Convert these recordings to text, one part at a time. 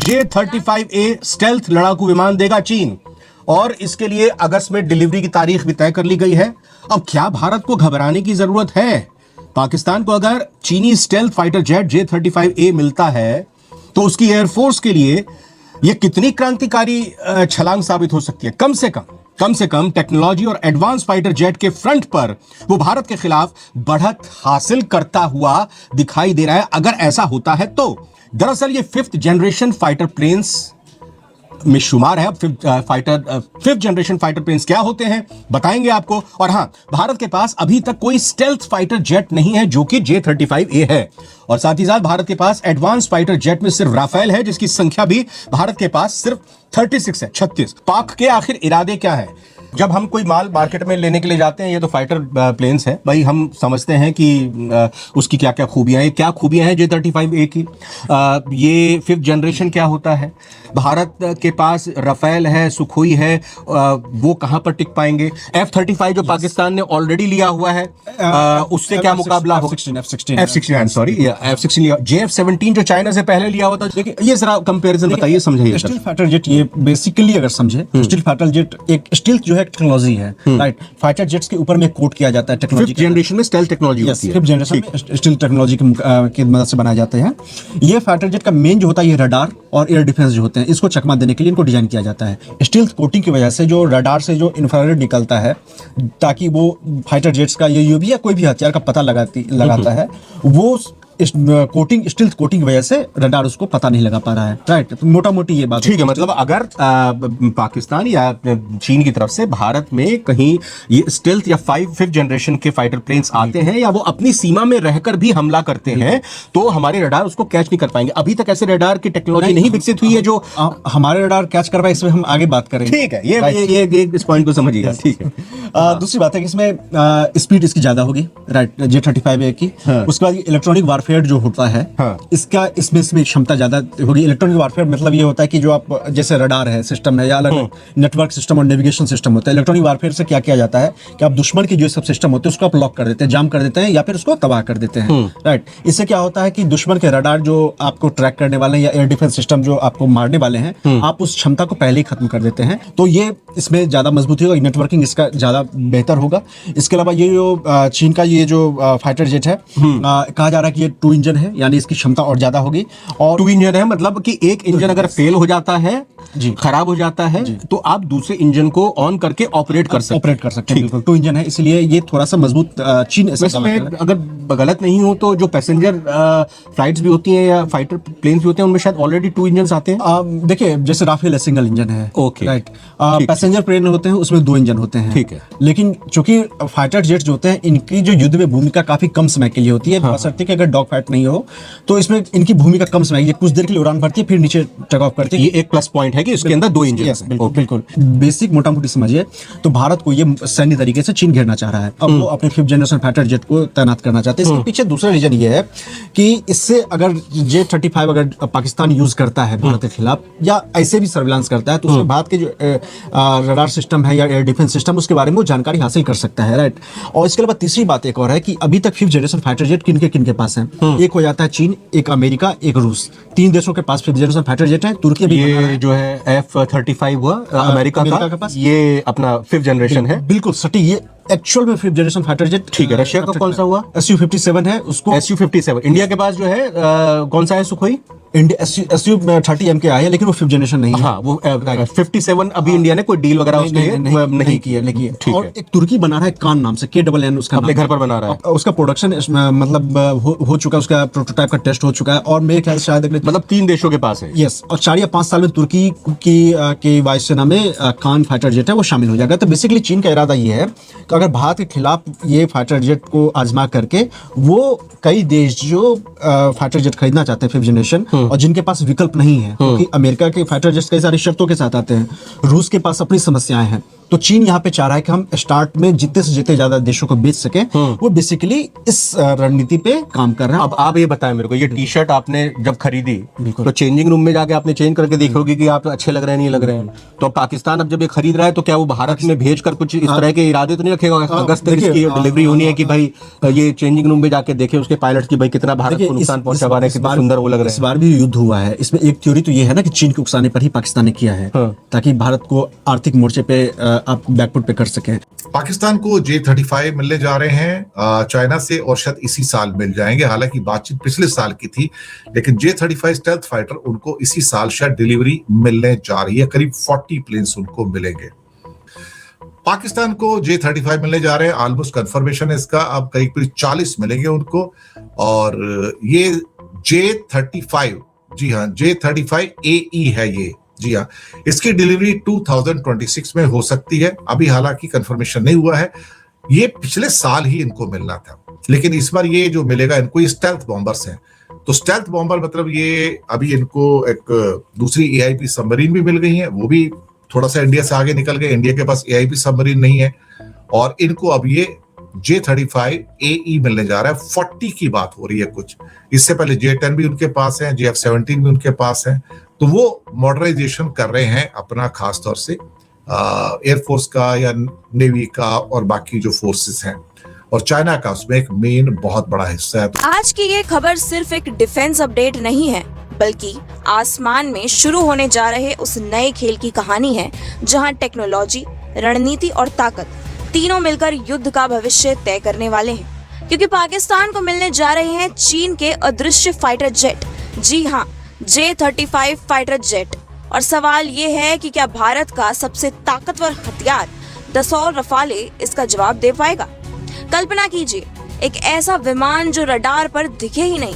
J-35A stealth लड़ाकू विमान देगा चीन और इसके लिए अगस्त में डिलीवरी की तारीख भी तय कर ली गई है। अब क्या भारत को घबराने की जरूरत है? पाकिस्तान को अगर चीनी स्टेल्थ फाइटर जेट J-35A मिलता है तो उसकी एयरफोर्स के लिए यह कितनी क्रांतिकारी छलांग साबित हो सकती है। कम से कम टेक्नोलॉजी और एडवांस फाइटर जेट के फ्रंट पर वो भारत के खिलाफ बढ़त हासिल करता हुआ दिखाई दे रहा है। अगर ऐसा होता है तो दरअसल ये 5th जनरेशन फाइटर प्लेन्स में शुमार है। फिफ्थ जनरेशन फाइटर प्लेन्स क्या होते हैं बताएंगे आपको। और हां, भारत के पास अभी तक कोई स्टेल्थ फाइटर जेट नहीं है जो कि J-35A है। और साथ ही साथ भारत के पास एडवांस फाइटर जेट में सिर्फ राफेल है जिसकी संख्या भी भारत के पास सिर्फ 36 है, 36। पाक के आखिर इरादे क्या है? जब हम कोई माल मार्केट में लेने के लिए जाते हैं, ये तो फाइटर प्लेन्स है भाई, हम समझते हैं कि उसकी क्या क्या खूबियां हैं। क्या खूबियां हैं J-35A की? ये 5th जनरेशन क्या होता है? भारत के पास राफेल है, सुखोई है, वो कहां पर टिक पाएंगे? F-35 जो पाकिस्तान ने ऑलरेडी लिया हुआ है, उससे क्या मुकाबला होगा? F-16 सॉरी, F-16 JF-17 जो चाइना से पहले लिया हुआ था। देखिए, ये जरा कंपैरिजन बताइए, समझाइए। स्टील्थ फाइटर जेट, ये बेसिकली अगर समझे स्टील्थ फाइटर जेट एक स्टील्थ जो है टेक्नोलॉजी है, राइट। फाइटर जेट्स के ऊपर में कोट किया जाता है टेक्नोलॉजी। 5th जनरेशन में स्टेल्थ टेक्नोलॉजी होती है। 5th जनरेशन में स्टील्थ टेक्नोलॉजी की मदद से बनाए जाते हैं। ये फाइटर जेट का मेन जो होता है, ये रडार और एयर डिफेंस जो होते हैं, इसको चकमा देने के लिए इनको डिजाइन किया जाता है। स्टील्थ कोटिंग की वजह से जो रडार से जो इंफ्रारेड निकलता है, ताकि वो फाइटर जेट्स का यूएवी या कोई भी हथियार का पता लगाता है, वो कोटिंग, स्टील्थ कोटिंग की वजह से रडार उसको पता नहीं लगा पा रहा है, राइट। तो मोटा मोटी ये बात ठीक है। मतलब अगर पाकिस्तान या चीन की तरफ से भारत में कहीं ये स्टेल्थ या 5th जनरेशन के फाइटर प्लेन्स आते हैं या वो अपनी सीमा में रहकर भी हमला करते हैं, तो हमारे रडार उसको कैच नहीं कर पाएंगे। अभी तक ऐसे रडार की टेक्नोलॉजी नहीं विकसित हुई है जो हमारे रडार कैच कर पाए। इसमें हम आगे बात करेंगे, ठीक है। ये इस पॉइंट को समझिएगा, ठीक है। दूसरी बात है कि इसमें स्पीड इसकी ज्यादा होगी, राइट, J-35A की। उसके बाद इलेक्ट्रॉनिक वारफेयर जो होता है, इसका इसमें क्षमता ज्यादा होगी। इलेक्ट्रॉनिक वारफेयर मतलब ये होता है कि जो आप जैसे रडार है, सिस्टम है, या अलग नेटवर्क सिस्टम और नेविगेशन सिस्टम होता है। इलेक्ट्रॉनिक वारफेयर से क्या किया जाता है कि आप दुश्मन की जो सब सिस्टम होते हैं उसको आप लॉक कर देते हैं, जाम कर देते हैं, या फिर उसको तबाह कर देते हैं, राइट। इससे क्या होता है कि दुश्मन के रडार जो आपको ट्रैक करने वाले हैं या एयर डिफेंस सिस्टम जो आपको मारने वाले हैं, आप उस क्षमता को पहले ही खत्म कर देते हैं। तो ये इसमें ज्यादा मजबूती होगा, नेटवर्किंग इसका ज्यादा बेहतर होगा। इसके अलावा ये जो चीन का ये जो फाइटर जेट है, कहा जा रहा है कि ये 2 इंजन है, यानी इसकी क्षमता और ज्यादा होगी। और 2 इंजन है मतलब कि एक इंजन अगर फेल हो जाता है, खराब हो जाता है, तो आप दूसरे इंजन को ऑन करके ऑपरेट कर सकते हैं। बिल्कुल 2 इंजन है, इसलिए ये थोड़ा सा मजबूत चीन अगर गलत नहीं हो तो जो पैसेंजर फ्लाइट्स भी होती हैं या फाइटर प्लेन्स भी होते हैं, उनमें शायद ऑलरेडी 2 इंजन आते हैं। देखिए, जैसे राफेल है, सिंगल इंजन है, ओके, राइट। पैसेंजर प्लेन होते हैं, उसमें 2 इंजन होते हैं, ठीक है। लेकिन चूंकि फाइटर जेट जो होते हैं, इनकी जो युद्ध में भूमिका काफी कम समय के लिए होती है, बशर्ते कि अगर डॉग फाइट नहीं हो तो इसमें इनकी भूमिका कम समय, ये कुछ देर के लिए उड़ान भरती है, फिर नीचे टेक ऑफ करती है। ये एक प्लस पॉइंट है कि इसके अंदर 2 इंजन हैं। बिल्कुल बेसिक मोटा मोटी समझिए तो भारत को ये सैन्य तरीके से चीन घेरना चाह रहा है। अब वो अपने 5th जनरेशन फाइटर जेट को तैनात करना चाहते हैं। इसके पीछे दूसरा रीजन ये है कि इससे अगर J-35 अगर पाकिस्तान यूज करता है भारत के खिलाफ, या ऐसे भी सर्विलांस करता है, तो उसमें भारत के जो रडार सिस्टम है या एयर डिफेंस सिस्टम, उसके बारे में वो जानकारी हासिल कर सकता है, राइट। और इसके अलावा तीसरी बात एक और है कि अभी तक 5th जनरेशन फाइटर जेट किनके पास है? एक हो जाता है चीन, एक अमेरिका, एक रूस। 3 देशों के पास 5th जनरेशन फाइटर जेट है। तुर्की भी जो है F-35 हुआ अमेरिका का पास, ये अपना 5th जनरेशन है। बिल्कुल सटीक, ये एक्चुअल में 5th जनरेशन फाइटर जेट, ठीक है। रशिया का कौन सा हुआ? Su-57 है, उसको Su-57। इंडिया के पास जो है कौन सा है? सुखोई Su-30M के आए हैं, लेकिन वो 5th जनरेशन नहीं है। हाँ, वो 57 अभी इंडिया ने कोई डील वगैरह उसके लिए नहीं किया, लेकिन और एक तुर्की बना रहा है कान नाम से, KNN उसका अपने घर पर बना रहा है। उसका प्रोडक्शन मतलब हो चुका है, उसका प्रोटोटाइप का टेस्ट हो चुका है, और मेरे ख्याल से शायद मतलब 3 देशों के पास है। यस, और 4 या 5 साल में तुर्की की वायुसेना में कान फाइटर जेट है वो शामिल हो जाएगा। तो बेसिकली चीन का इरादा ये है कि अगर भारत के खिलाफ ये फाइटर जेट को आजमा करके, वो कई देश जो फाइटर जेट खरीदना चाहते हैं 5th जनरेशन, और जिनके पास विकल्प नहीं है, क्योंकि अमेरिका के फाइटर जेट्स कई सारी शर्तों के साथ आते हैं, रूस के पास अपनी समस्याएं हैं, तो चीन यहाँ पे चाह रहा है कि हम स्टार्ट में जितने से जितने ज्यादा देशों को बेच सके, वो बेसिकली इस रणनीति पे काम कर रहे हैं। अब आप ये बताएं मेरे को, ये टी शर्ट आपने जब खरीदी तो चेंजिंग रूम में जाके आपने चेंज करके देखोगे कि आप अच्छे लग रहे हैं नहीं लग रहे हैं, तो पाकिस्तान अब जब ये खरीद रहा है तो क्या वो भारत में भेज कर कुछ इस तरह के इरादे तो नहीं रखेगा अगस्त तक इसकी डिलीवरी होनी है कि भाई ये चेंजिंग रूम में जाके देखे उसके पायलट की भाई कितना भारत को नुकसान पहुंचा पा रहे हैं, कितना सुंदर वो लग रहे इस बार भी युद्ध हुआ है। इसमें एक थ्योरी तो ये है ना कि चीन के उकसाने पर ही पाकिस्तान ने किया है, ताकि भारत को आर्थिक मोर्चे पे आप बैकफुट पे कर सके। पाकिस्तान को J-35 मिलने जा रहे हैं चाइना से, और शायद इसी साल मिल जाएंगे। हालांकि बातचीत पिछले साल की थी, लेकिन J-35 स्टेल्थ फाइटर उनको इसी साल शायद डिलीवरी मिलने जा रही है। करीब 40 प्लेन्स उनको मिलेंगे। पाकिस्तान को J-35 मिलने जा रहे हैं, ऑलमोस्ट कंफर्मेशन है इसका। अब करीब 40 मिलेंगे उनको। और ये J-35, जी हाँ, J-35AE है ये, जी हाँ। इसकी डिलीवरी 2026 में हो सकती है। अभी हालांकि कंफर्मेशन नहीं हुआ है। ये पिछले साल ही इनको मिलना था, लेकिन इस बार ये जो मिलेगा इनको, ये स्टेल्थ बॉम्बर्स हैं। तो स्टेल्थ बॉम्बर मतलब ये अभी इनको एक दूसरी AIP सबमरीन भी मिल गई है, वो भी थोड़ा सा इंडिया से आगे निकल गए। इंडिया के पास AIP सबमरीन नहीं है, और इनको अब ये J-35AE मिलने जा रहा है। 40 की बात हो रही है कुछ। इससे पहले J-10 भी उनके पास है, JF-17 भी उनके पास है। तो वो मॉडर्नाइजेशन कर रहे हैं अपना, खास तौर से एयरफोर्स का या नेवी का और बाकी जो फोर्सेस हैं, और चाइना का उसमें एक मेन बहुत बड़ा हिस्सा है। आज की ये खबर सिर्फ एक डिफेंस अपडेट नहीं है, बल्कि आसमान में शुरू होने जा रहे उस नए खेल की कहानी है, जहां टेक्नोलॉजी, रणनीति और ताकत तीनों मिलकर युद्ध का भविष्य तय करने वाले हैं। क्योंकि पाकिस्तान को मिलने जा रहे हैं चीन के अदृश्य फाइटर जेट, जी हाँ, J-35 फाइटर जेट। और सवाल ये है कि क्या भारत का सबसे ताकतवर हथियार दसौर रफाले इसका जवाब दे पाएगा। कल्पना कीजिए, एक ऐसा विमान जो रडार पर दिखे ही नहीं,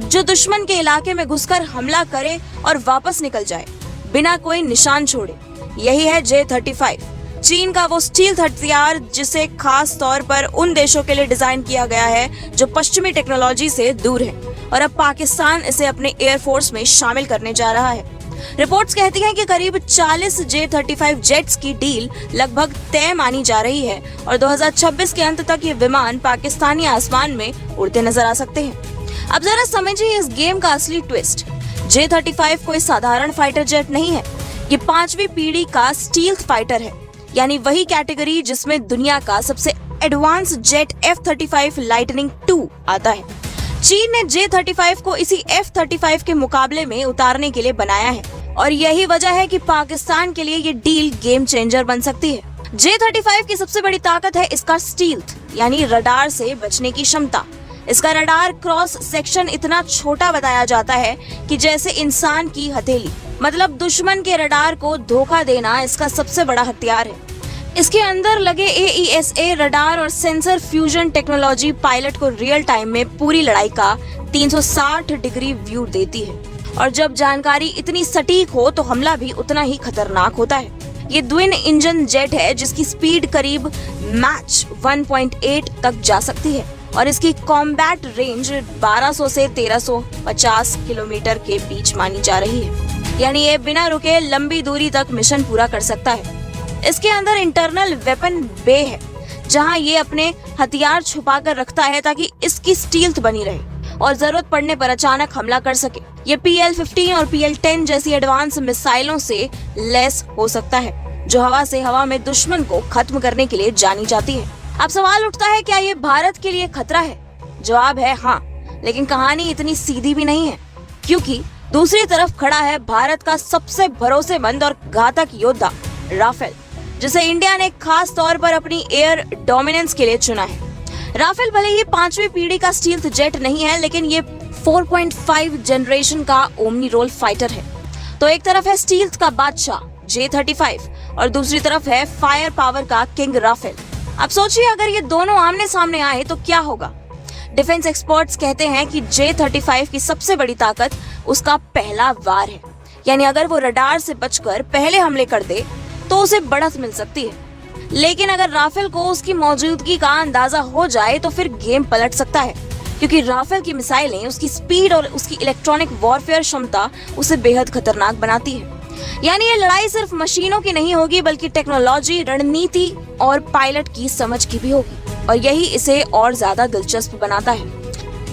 जो दुश्मन के इलाके में घुसकर हमला करे और वापस निकल जाए बिना कोई निशान छोड़े। यही है J-35, चीन का वो स्टील्थ हथियार जिसे खास तौर पर उन देशों के लिए डिजाइन किया गया है जो पश्चिमी टेक्नोलॉजी से दूर है, और अब पाकिस्तान इसे अपने एयरफोर्स में शामिल करने जा रहा है। रिपोर्ट्स कहती हैं कि करीब 40 J-35 जेट्स की डील लगभग तय मानी जा रही है, और 2026 के अंत तक ये विमान पाकिस्तानी आसमान में उड़ते नजर आ सकते हैं। अब जरा समझिए इस गेम का असली ट्विस्ट। J-35 कोई साधारण फाइटर जेट नहीं है, ये 5वीं पीढ़ी का स्टील्थ फाइटर है, यानी वही कैटेगरी जिसमें दुनिया का सबसे एडवांस जेट F-35 लाइटनिंग 2 आता है। चीन ने J-35 को इसी F-35 के मुकाबले में उतारने के लिए बनाया है, और यही वजह है कि पाकिस्तान के लिए ये डील गेम चेंजर बन सकती है। J-35 की सबसे बड़ी ताकत है इसका स्टील्थ, यानी रडार से बचने की क्षमता। इसका रडार क्रॉस सेक्शन इतना छोटा बताया जाता है कि जैसे इंसान की हथेली, मतलब दुश्मन के रडार को धोखा देना इसका सबसे बड़ा हथियार है। इसके अंदर लगे AESA रडार और सेंसर फ्यूजन टेक्नोलॉजी पायलट को रियल टाइम में पूरी लड़ाई का 360 डिग्री व्यू देती है, और जब जानकारी इतनी सटीक हो तो हमला भी उतना ही खतरनाक होता है। ये ट्विन इंजन जेट है जिसकी स्पीड करीब मैच 1.8 तक जा सकती है, और इसकी कॉम्बैट रेंज 1200 से 1350 किलोमीटर के बीच मानी जा रही है, यानी ये बिना रुके लंबी दूरी तक मिशन पूरा कर सकता है। इसके अंदर इंटरनल वेपन बे है, जहां ये अपने हथियार छुपा कर रखता है ताकि इसकी स्टील्थ बनी रहे और जरूरत पड़ने पर अचानक हमला कर सके। ये PL-15 और PL-10 जैसी एडवांस मिसाइलों से लैस हो सकता है, जो हवा से हवा में दुश्मन को खत्म करने के लिए जानी जाती है। अब सवाल उठता है, क्या ये भारत के लिए खतरा है? जवाब है हाँ, लेकिन कहानी इतनी सीधी भी नहीं है, क्योंकि दूसरी तरफ खड़ा है भारत का सबसे भरोसेमंद और घातक योद्धा राफेल, जिसे इंडिया ने खास तौर पर अपनी एयर डोमिनेंस के लिए चुना है। राफेल भले ही 5वीं पीढ़ी का स्टील्थ जेट नहीं है, लेकिन ये 4.5 जनरेशन का ओमनी रोल फाइटर है। तो एक तरफ है स्टील्थ का बादशाह J-35 और दूसरी तरफ है फायर पावर का किंग राफेल। अब सोचिए, अगर ये दोनों आमने सामने आए तो क्या होगा। डिफेंस एक्सपर्ट्स कहते हैं कि J-35 की सबसे बड़ी ताकत उसका पहला वार है, यानी अगर वो रडार से बचकर पहले हमले कर दे तो उसे बढ़त मिल सकती है। लेकिन अगर राफेल को उसकी मौजूदगी का अंदाजा हो जाए तो फिर गेम पलट सकता है, क्योंकि राफेल की मिसाइलें, उसकी स्पीड और उसकी इलेक्ट्रॉनिक वॉरफेयर क्षमता उसे बेहद खतरनाक बनाती है। यानी ये लड़ाई सिर्फ मशीनों की नहीं होगी बल्कि टेक्नोलॉजी, रणनीति और पायलट की समझ की भी होगी, और यही इसे और ज्यादा दिलचस्प बनाता है।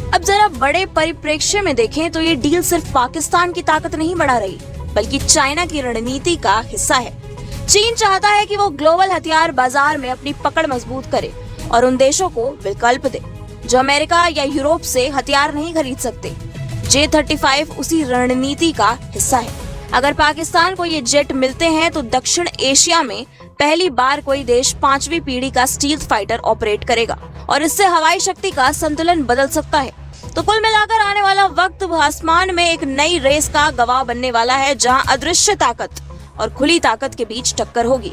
अब जरा बड़े परिप्रेक्ष्य में देखें तो ये डील सिर्फ पाकिस्तान की ताकत नहीं बढ़ा रही बल्कि चाइना की रणनीति का हिस्सा है। चीन चाहता है कि वो ग्लोबल हथियार बाजार में अपनी पकड़ मजबूत करे और उन देशों को विकल्प दे जो अमेरिका या यूरोप से हथियार नहीं खरीद सकते। J-35 उसी रणनीति का हिस्सा है। अगर पाकिस्तान को ये जेट मिलते हैं तो दक्षिण एशिया में पहली बार कोई देश 5वीं पीढ़ी का स्टील्थ फाइटर ऑपरेट करेगा और इससे हवाई शक्ति का संतुलन बदल सकता है। तो कुल मिलाकर आने वाला वक्त आसमान में एक नई रेस का गवाह बनने वाला है, जहां अदृश्य ताकत और खुली ताकत के बीच टक्कर होगी।